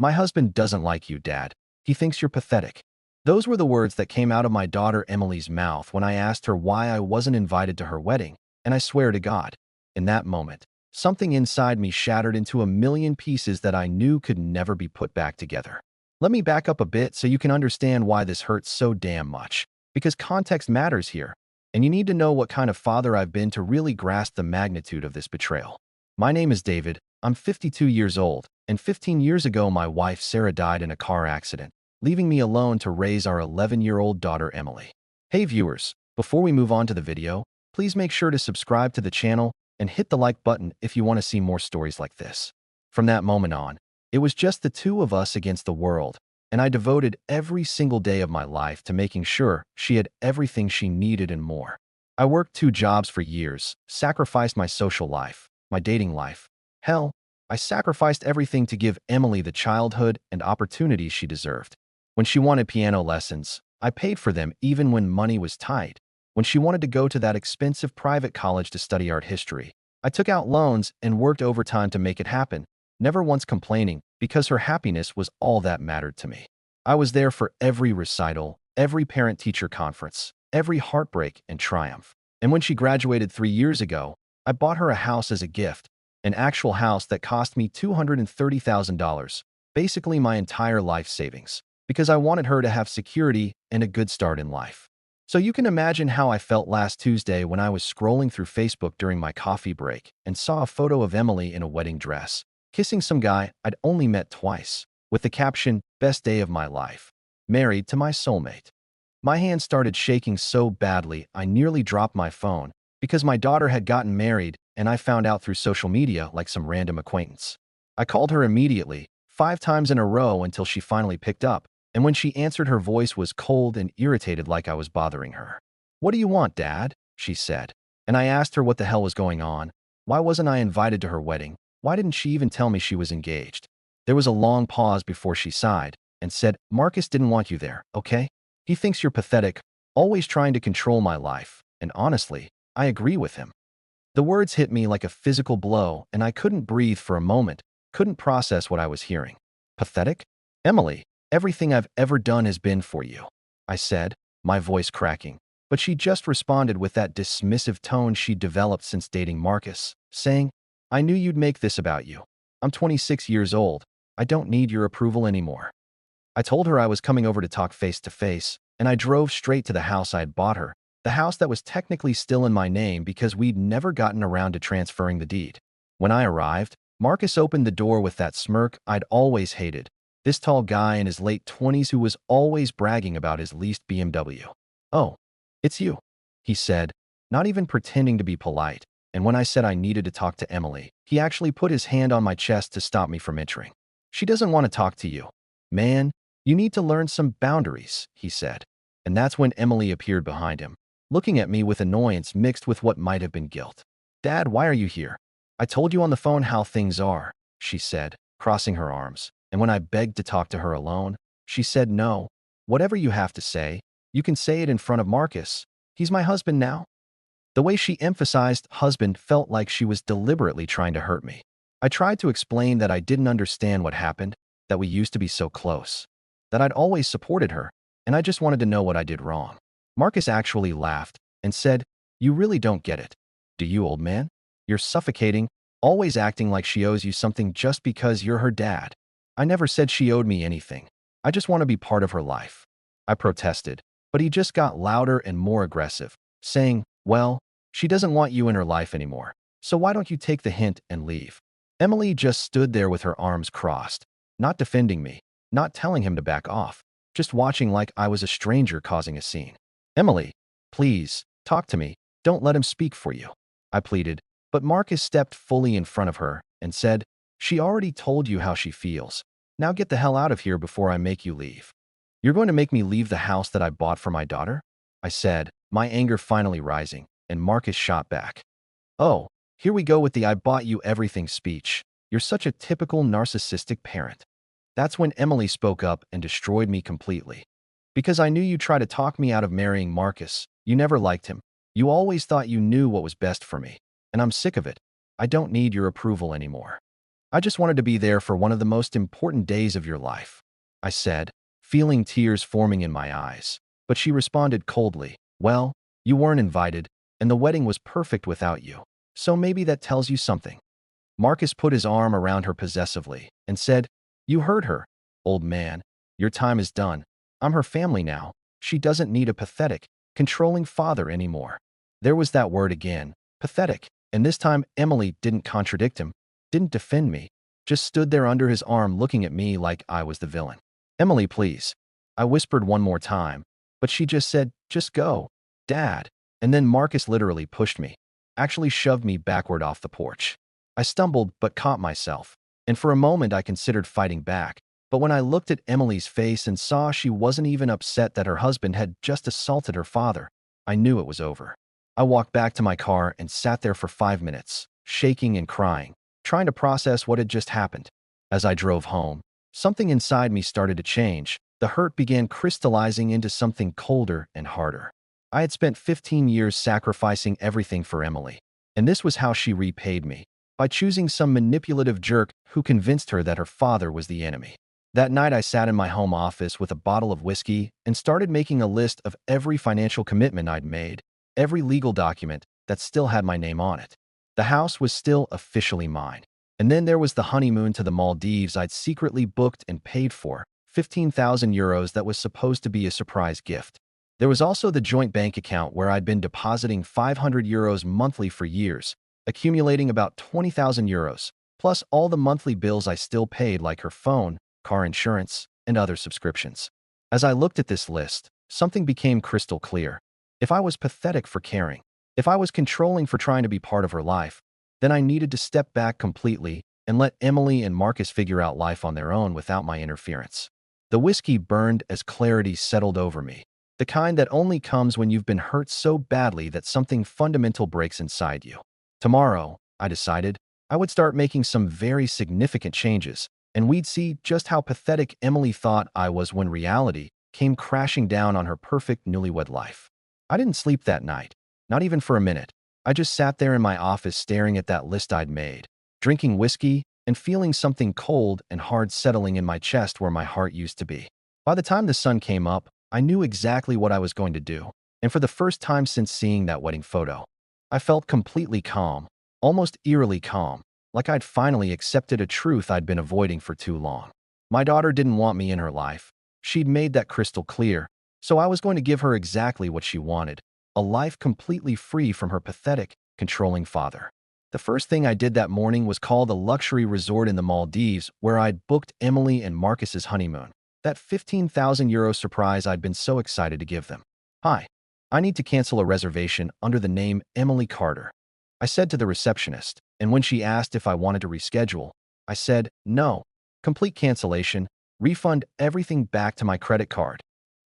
"My husband doesn't like you, Dad. He thinks you're pathetic." Those were the words that came out of my daughter Emily's mouth when I asked her why I wasn't invited to her wedding, and I swear to God, in that moment, something inside me shattered into a million pieces that I knew could never be put back together. Let me back up a bit so you can understand why this hurts so damn much. Because context matters here, and you need to know what kind of father I've been to really grasp the magnitude of this betrayal. My name is David, I'm 52 years old, and 15 years ago my wife Sarah died in a car accident, leaving me alone to raise our 11-year-old daughter Emily. Hey viewers, before we move on to the video, please make sure to subscribe to the channel and hit the like button if you want to see more stories like this. From that moment on, it was just the two of us against the world, and I devoted every single day of my life to making sure she had everything she needed and more. I worked 2 jobs for years, sacrificed my social life, my dating life. Hell, I sacrificed everything to give Emily the childhood and opportunities she deserved. When she wanted piano lessons, I paid for them even when money was tight. When she wanted to go to that expensive private college to study art history, I took out loans and worked overtime to make it happen, never once complaining because her happiness was all that mattered to me. I was there for every recital, every parent-teacher conference, every heartbreak and triumph. And when she graduated 3 years ago, I bought her a house as a gift, an actual house that cost me $230,000, basically my entire life savings, because I wanted her to have security and a good start in life. So you can imagine how I felt last Tuesday when I was scrolling through Facebook during my coffee break and saw a photo of Emily in a wedding dress, kissing some guy I'd only met twice, with the caption, "Best day of my life. Married to my soulmate." My hand started shaking so badly I nearly dropped my phone because my daughter had gotten married and I found out through social media like some random acquaintance. I called her immediately, 5 times in a row until she finally picked up, and when she answered her voice was cold and irritated like I was bothering her. "What do you want, Dad?" she said. And I asked her what the hell was going on. Why wasn't I invited to her wedding? Why didn't she even tell me she was engaged? There was a long pause before she sighed and said, "Marcus didn't want you there, okay? He thinks you're pathetic, always trying to control my life." And honestly, I agree with him. The words hit me like a physical blow, and I couldn't breathe for a moment, couldn't process what I was hearing. "Pathetic? Emily, everything I've ever done has been for you," I said, my voice cracking. But she just responded with that dismissive tone she'd developed since dating Marcus, saying, "I knew you'd make this about you. I'm 26 years old. I don't need your approval anymore." I told her I was coming over to talk face to face, and I drove straight to the house I had bought her, the house that was technically still in my name because we'd never gotten around to transferring the deed. When I arrived, Marcus opened the door with that smirk I'd always hated, this tall guy in his late 20s who was always bragging about his leased BMW. "Oh, it's you," he said, not even pretending to be polite. And when I said I needed to talk to Emily, he actually put his hand on my chest to stop me from entering. "She doesn't want to talk to you. Man, you need to learn some boundaries," he said. And that's when Emily appeared behind him, looking at me with annoyance mixed with what might have been guilt. "Dad, why are you here? I told you on the phone how things are," she said, crossing her arms. And when I begged to talk to her alone, she said, "No, whatever you have to say, you can say it in front of Marcus. He's my husband now." The way she emphasized husband felt like she was deliberately trying to hurt me. I tried to explain that I didn't understand what happened, that we used to be so close, that I'd always supported her, and I just wanted to know what I did wrong. Marcus actually laughed and said, "You really don't get it, do you, old man? You're suffocating, always acting like she owes you something just because you're her dad." "I never said she owed me anything. I just want to be part of her life," I protested, but he just got louder and more aggressive, saying, "Well, she doesn't want you in her life anymore, so why don't you take the hint and leave?" Emily just stood there with her arms crossed, not defending me, not telling him to back off, just watching like I was a stranger causing a scene. "Emily, please, talk to me. Don't let him speak for you," I pleaded, but Marcus stepped fully in front of her and said, "She already told you how she feels. Now get the hell out of here before I make you leave." "You're going to make me leave the house that I bought for my daughter?" I said, my anger finally rising, and Marcus shot back. "Oh, here we go with the 'I bought you everything' speech. You're such a typical narcissistic parent." That's when Emily spoke up and destroyed me completely. "Because I knew you'd try to talk me out of marrying Marcus. You never liked him. You always thought you knew what was best for me. And I'm sick of it. I don't need your approval anymore." I just wanted to be there for one of the most important days of your life, I said, feeling tears forming in my eyes. But she responded coldly, well, you weren't invited, and the wedding was perfect without you. So maybe that tells you something. Marcus put his arm around her possessively and said, you heard her, old man. Your time is done. I'm her family now. She doesn't need a pathetic, controlling father anymore. There was that word again, pathetic, and this time Emily didn't contradict him, didn't defend me, just stood there under his arm looking at me like I was the villain. Emily, please. I whispered one more time, but she just said, just go, Dad. And then Marcus literally pushed me, actually shoved me backward off the porch. I stumbled but caught myself, and for a moment I considered fighting back. But when I looked at Emily's face and saw she wasn't even upset that her husband had just assaulted her father, I knew it was over. I walked back to my car and sat there for 5 minutes, shaking and crying, trying to process what had just happened. As I drove home, something inside me started to change. The hurt began crystallizing into something colder and harder. I had spent 15 years sacrificing everything for Emily, and this was how she repaid me, by choosing some manipulative jerk who convinced her that her father was the enemy. That night I sat in my home office with a bottle of whiskey and started making a list of every financial commitment I'd made, every legal document that still had my name on it. The house was still officially mine. And then there was the honeymoon to the Maldives I'd secretly booked and paid for, 15,000 euros that was supposed to be a surprise gift. There was also the joint bank account where I'd been depositing 500 euros monthly for years, accumulating about 20,000 euros, plus all the monthly bills I still paid like her phone, car insurance, and other subscriptions. As I looked at this list, something became crystal clear. If I was pathetic for caring, if I was controlling for trying to be part of her life, then I needed to step back completely and let Emily and Marcus figure out life on their own without my interference. The whiskey burned as clarity settled over me, the kind that only comes when you've been hurt so badly that something fundamental breaks inside you. Tomorrow, I decided, I would start making some very significant changes, and we'd see just how pathetic Emily thought I was when reality came crashing down on her perfect newlywed life. I didn't sleep that night, not even for a minute. I just sat there in my office staring at that list I'd made, drinking whiskey and feeling something cold and hard settling in my chest where my heart used to be. By the time the sun came up, I knew exactly what I was going to do, and for the first time since seeing that wedding photo, I felt completely calm, almost eerily calm, like I'd finally accepted a truth I'd been avoiding for too long. My daughter didn't want me in her life. She'd made that crystal clear, so I was going to give her exactly what she wanted, a life completely free from her pathetic, controlling father. The first thing I did that morning was call the luxury resort in the Maldives where I'd booked Emily and Marcus's honeymoon, that 15,000 euro surprise I'd been so excited to give them. Hi, I need to cancel a reservation under the name Emily Carter, I said to the receptionist, and when she asked if I wanted to reschedule, I said, no, complete cancellation, refund everything back to my credit card.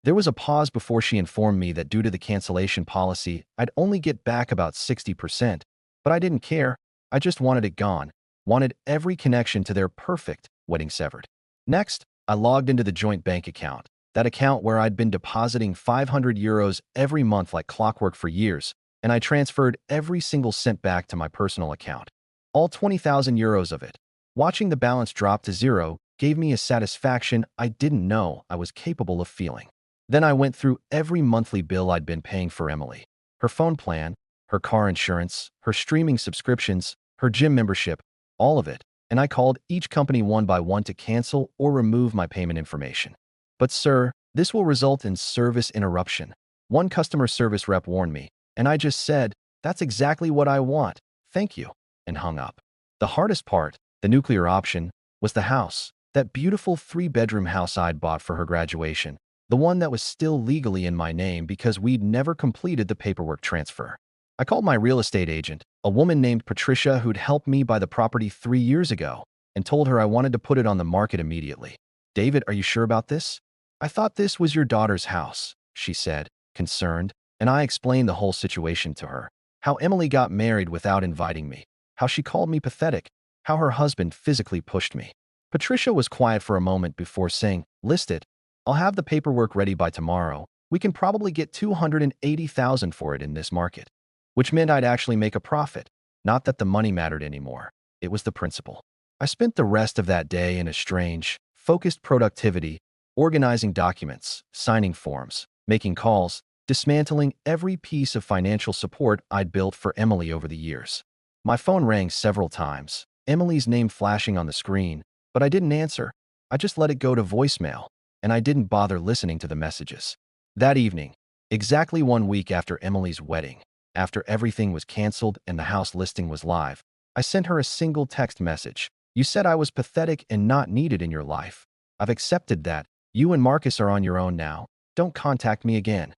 There was a pause before she informed me that due to the cancellation policy, I'd only get back about 60%, but I didn't care. I just wanted it gone, wanted every connection to their perfect wedding severed. Next, I logged into the joint bank account, that account where I'd been depositing 500 euros every month like clockwork for years, and I transferred every single cent back to my personal account. All 20,000 euros of it. Watching the balance drop to zero gave me a satisfaction I didn't know I was capable of feeling. Then I went through every monthly bill I'd been paying for Emily, her phone plan, her car insurance, her streaming subscriptions, her gym membership, all of it, and I called each company one by one to cancel or remove my payment information. But sir, this will result in service interruption. One customer service rep warned me, and I just said, that's exactly what I want, thank you, and hung up. The hardest part, the nuclear option, was the house, that beautiful 3-bedroom house I'd bought for her graduation, the one that was still legally in my name because we'd never completed the paperwork transfer. I called my real estate agent, a woman named Patricia who'd helped me buy the property 3 years ago, and told her I wanted to put it on the market immediately. David, are you sure about this? I thought this was your daughter's house, she said, concerned, and I explained the whole situation to her. How Emily got married without inviting me, how she called me pathetic, how her husband physically pushed me. Patricia was quiet for a moment before saying, list it. I'll have the paperwork ready by tomorrow. We can probably get 280,000 for it in this market. Which meant I'd actually make a profit. Not that the money mattered anymore. It was the principle. I spent the rest of that day in a strange, focused productivity, organizing documents, signing forms, making calls, dismantling every piece of financial support I'd built for Emily over the years. My phone rang several times, Emily's name flashing on the screen, but I didn't answer. I just let it go to voicemail, and I didn't bother listening to the messages. That evening, exactly 1 week after Emily's wedding, after everything was canceled and the house listing was live, I sent her a single text message. You said I was pathetic and not needed in your life. I've accepted that. You and Marcus are on your own now. Don't contact me again.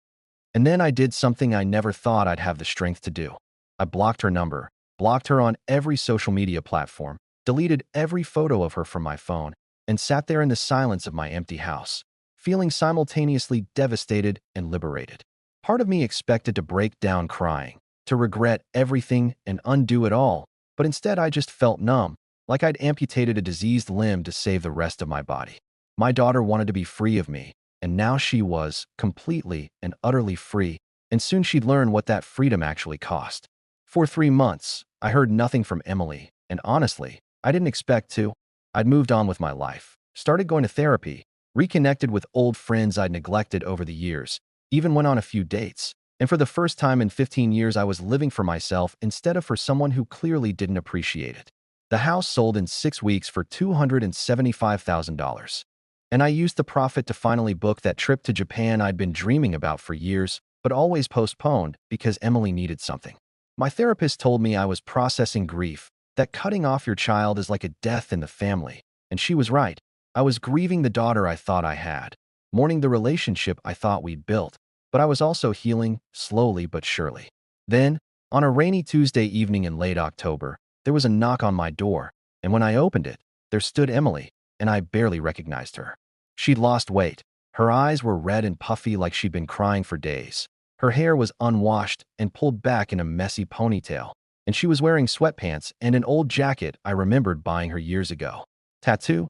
And then I did something I never thought I'd have the strength to do. I blocked her number, blocked her on every social media platform, deleted every photo of her from my phone, and sat there in the silence of my empty house, feeling simultaneously devastated and liberated. Part of me expected to break down crying, to regret everything and undo it all, but instead I just felt numb, like I'd amputated a diseased limb to save the rest of my body. My daughter wanted to be free of me, and now she was completely and utterly free, and soon she'd learn what that freedom actually cost. For 3 months, I heard nothing from Emily, and honestly, I didn't expect to. I'd moved on with my life, started going to therapy, reconnected with old friends I'd neglected over the years, even went on a few dates, and for the first time in 15 years I was living for myself instead of for someone who clearly didn't appreciate it. The house sold in 6 weeks for $275,000. And I used the profit to finally book that trip to Japan I'd been dreaming about for years, but always postponed because Emily needed something. My therapist told me I was processing grief, that cutting off your child is like a death in the family, and she was right. I was grieving the daughter I thought I had, mourning the relationship I thought we'd built, but I was also healing, slowly but surely. Then, on a rainy Tuesday evening in late October, there was a knock on my door, and when I opened it, there stood Emily, and I barely recognized her. She'd lost weight. Her eyes were red and puffy like she'd been crying for days. Her hair was unwashed and pulled back in a messy ponytail, and she was wearing sweatpants and an old jacket I remembered buying her years ago. Tattoo?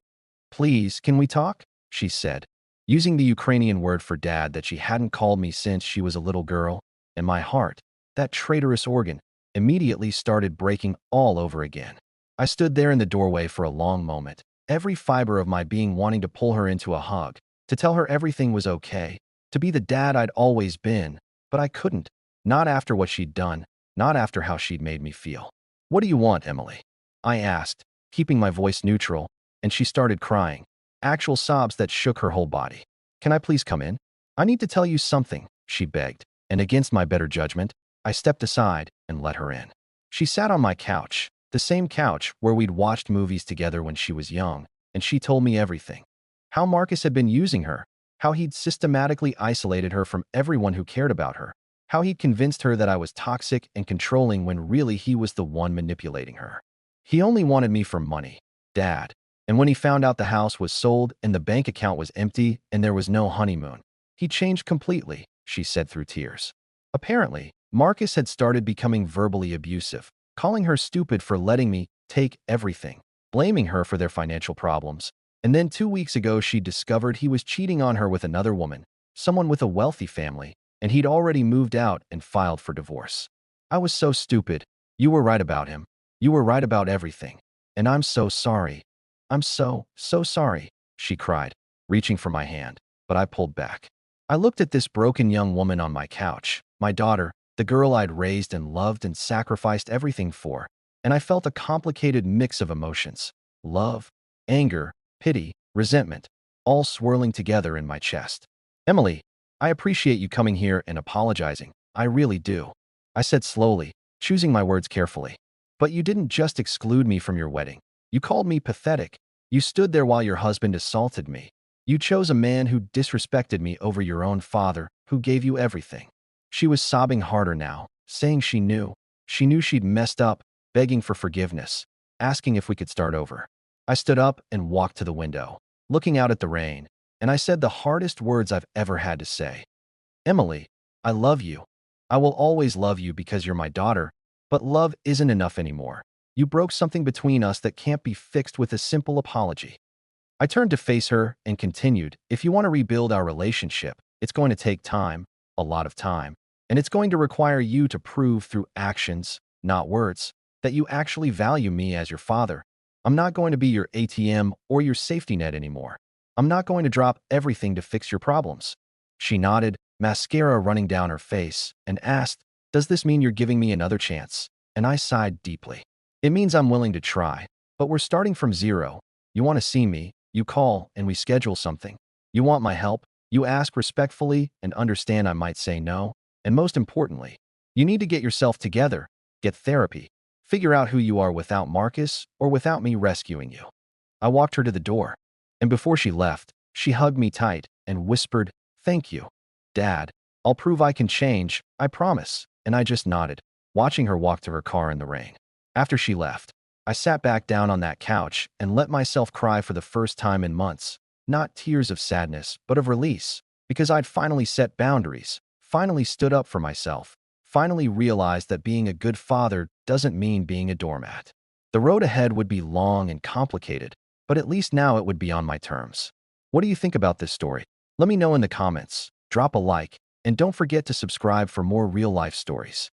Please, can we talk? She said, using the Ukrainian word for dad that she hadn't called me since she was a little girl, and my heart, that traitorous organ, immediately started breaking all over again. I stood there in the doorway for a long moment, every fiber of my being wanting to pull her into a hug, to tell her everything was okay, to be the dad I'd always been, but I couldn't. Not after what she'd done, not after how she'd made me feel. What do you want, Emily? I asked, keeping my voice neutral, and she started crying, actual sobs that shook her whole body. Can I please come in? I need to tell you something, she begged, and against my better judgment, I stepped aside and let her in. She sat on my couch, the same couch where we'd watched movies together when she was young, and she told me everything. How Marcus had been using her, how he'd systematically isolated her from everyone who cared about her, how he'd convinced her that I was toxic and controlling when really he was the one manipulating her. He only wanted me for money, Dad. And when he found out the house was sold and the bank account was empty and there was no honeymoon, he changed completely, she said through tears. Apparently, Marcus had started becoming verbally abusive, calling her stupid for letting me take everything, blaming her for their financial problems. And then 2 weeks ago, she discovered he was cheating on her with another woman, someone with a wealthy family, and he'd already moved out and filed for divorce. I was so stupid. You were right about him. You were right about everything. And I'm so sorry. I'm so sorry, she cried, reaching for my hand, but I pulled back. I looked at this broken young woman on my couch, my daughter, the girl I'd raised and loved and sacrificed everything for, and I felt a complicated mix of emotions: love, anger, pity, resentment, all swirling together in my chest. Emily, I appreciate you coming here and apologizing. I really do, I said slowly, choosing my words carefully. But you didn't just exclude me from your wedding. You called me pathetic. You stood there while your husband assaulted me. You chose a man who disrespected me over your own father, who gave you everything. She was sobbing harder now, saying she knew. She knew she'd messed up, begging for forgiveness, asking if we could start over. I stood up and walked to the window, looking out at the rain, and I said the hardest words I've ever had to say. Emily, I love you. I will always love you because you're my daughter, but love isn't enough anymore. You broke something between us that can't be fixed with a simple apology. I turned to face her and continued, if you want to rebuild our relationship, it's going to take time, a lot of time, and it's going to require you to prove through actions, not words, that you actually value me as your father. I'm not going to be your ATM or your safety net anymore. I'm not going to drop everything to fix your problems." She nodded, mascara running down her face, and asked, "Does this mean you're giving me another chance?" And I sighed deeply. "It means I'm willing to try, but we're starting from zero. You want to see me, you call, and we schedule something. You want my help, you ask respectfully and understand I might say no. And most importantly, you need to get yourself together, get therapy, figure out who you are without Marcus or without me rescuing you." I walked her to the door, and before she left, she hugged me tight and whispered, "Thank you, Dad. I'll prove I can change, I promise." And I just nodded, watching her walk to her car in the rain. After she left, I sat back down on that couch and let myself cry for the first time in months. Not tears of sadness, but of release, because I'd finally set boundaries, finally stood up for myself, finally realized that being a good father doesn't mean being a doormat. The road ahead would be long and complicated, but at least now it would be on my terms. What do you think about this story? Let me know in the comments, drop a like, and don't forget to subscribe for more real-life stories.